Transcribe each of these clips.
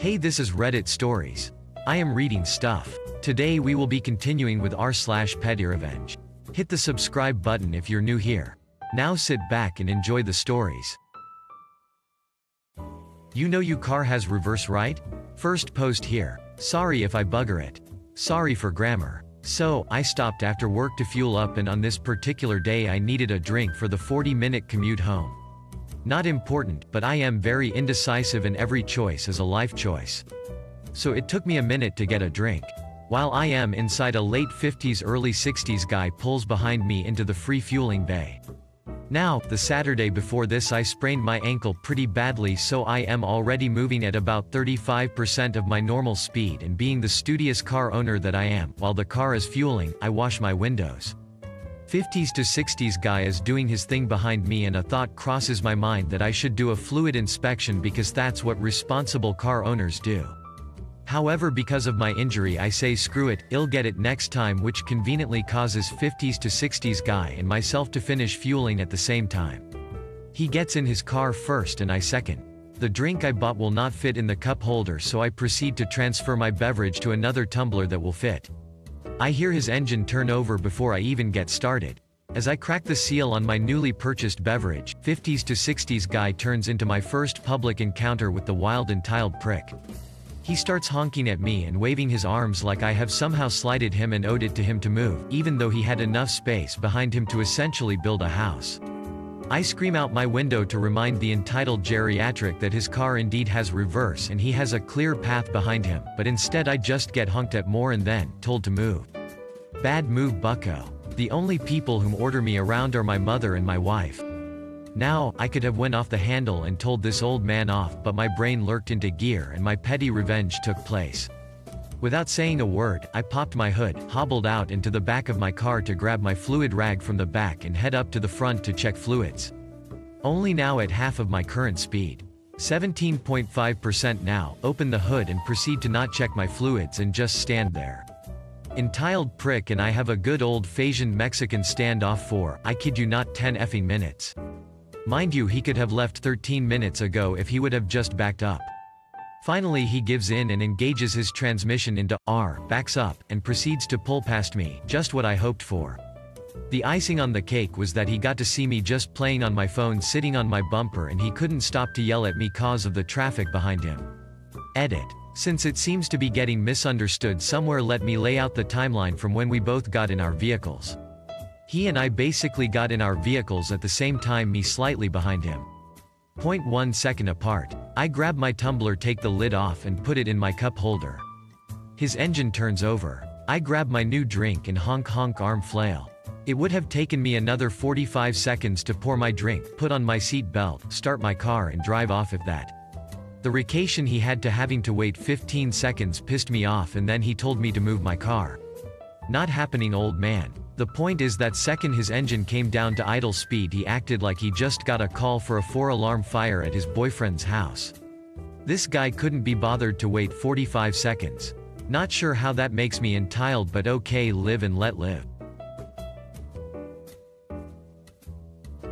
Hey, this is Reddit Stories. I am reading stuff. Today we will be continuing with r/pettyrevenge. Hit the subscribe button if you're new here. Now sit back and enjoy the stories. You know your car has reverse right? First post here. Sorry if I bugger it. Sorry for grammar. So, I stopped after work to fuel up, and on this particular day I needed a drink for the 40-minute commute home. Not important, but I am very indecisive and every choice is a life choice. So it took me a minute to get a drink. While I am inside, a late 50s early 60s guy pulls behind me into the free fueling bay. Now, the Saturday before this I sprained my ankle pretty badly, so I am already moving at about 35% of my normal speed, and being the studious car owner that I am, while the car is fueling, I wash my windows. 50s to 60s guy is doing his thing behind me, and a thought crosses my mind that I should do a fluid inspection because that's what responsible car owners do. However, because of my injury I say screw it, I'll get it next time, which conveniently causes 50s to 60s guy and myself to finish fueling at the same time. He gets in his car first and I second. The drink I bought will not fit in the cup holder, so I proceed to transfer my beverage to another tumbler that will fit. I hear his engine turn over before I even get started. As I crack the seal on my newly purchased beverage, 50s to 60s guy turns into my first public encounter with the wild entitled prick. He starts honking at me and waving his arms like I have somehow slighted him and owed it to him to move, even though he had enough space behind him to essentially build a house. I scream out my window to remind the entitled geriatric that his car indeed has reverse and he has a clear path behind him, but instead I just get honked at more and then told to move. Bad move, bucko. The only people whom order me around are my mother and my wife. Now, I could have went off the handle and told this old man off, but my brain lurked into gear and my petty revenge took place. Without saying a word, I popped my hood, hobbled out into the back of my car to grab my fluid rag from the back and head up to the front to check fluids. Only now at half of my current speed. 17.5% now, open the hood and proceed to not check my fluids and just stand there. Entitled prick and I have a good old-fashioned Mexican standoff for, I kid you not, 10 effing minutes. Mind you, he could have left 13 minutes ago if he would have just backed up. Finally he gives in and engages his transmission into R, backs up, and proceeds to pull past me, just what I hoped for. The icing on the cake was that he got to see me just playing on my phone sitting on my bumper, and he couldn't stop to yell at me cause of the traffic behind him. Edit. Since it seems to be getting misunderstood somewhere, let me lay out the timeline from when we both got in our vehicles. He and I basically got in our vehicles at the same time, me slightly behind him. 0.1 second apart. I grab my tumbler, take the lid off and put it in my cup holder. His engine turns over. I grab my new drink and honk honk arm flail. It would have taken me another 45 seconds to pour my drink, put on my seat belt, start my car and drive off if that. The vacation he had to having to wait 15 seconds pissed me off, and then he told me to move my car. Not happening, old man. The point is that second his engine came down to idle speed he acted like he just got a call for a 4-alarm fire at his boyfriend's house. This guy couldn't be bothered to wait 45 seconds. Not sure how that makes me entitled, but okay, live and let live.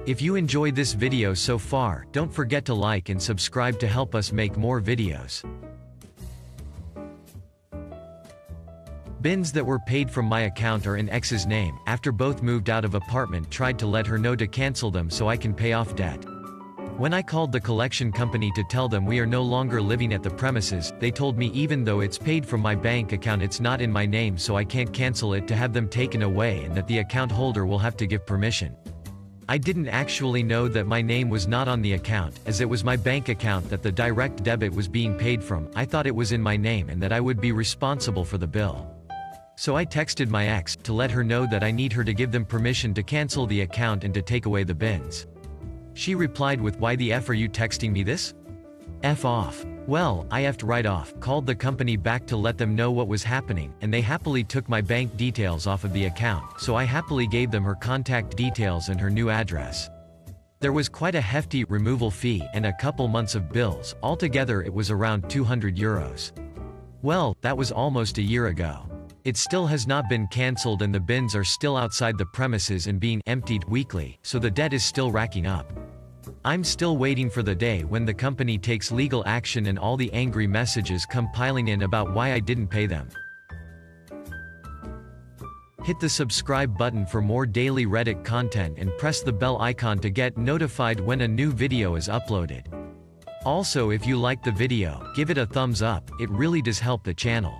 If you enjoyed this video so far, don't forget to like and subscribe to help us make more videos. Bins that were paid from my account are in X's name. After both moved out of apartment, tried to let her know to cancel them so I can pay off debt. When I called the collection company to tell them we are no longer living at the premises, they told me even though it's paid from my bank account it's not in my name, so I can't cancel it to have them taken away, and that the account holder will have to give permission. I didn't actually know that my name was not on the account, as it was my bank account that the direct debit was being paid from. I thought it was in my name and that I would be responsible for the bill. So I texted my ex, to let her know that I need her to give them permission to cancel the account and to take away the bins. She replied with, "Why the F are you texting me this? F off." Well, I F'd right off, called the company back to let them know what was happening, and they happily took my bank details off of the account, so I happily gave them her contact details and her new address. There was quite a hefty removal fee and a couple months of bills. Altogether it was around 200 euros. Well, that was almost a year ago. It still has not been cancelled and the bins are still outside the premises and being emptied weekly, so the debt is still racking up. I'm still waiting for the day when the company takes legal action and all the angry messages come piling in about why I didn't pay them. Hit the subscribe button for more daily Reddit content and press the bell icon to get notified when a new video is uploaded. Also, if you like the video, give it a thumbs up, it really does help the channel.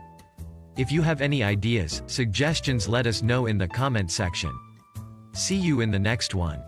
If you have any ideas, suggestions, let us know in the comment section. See you in the next one.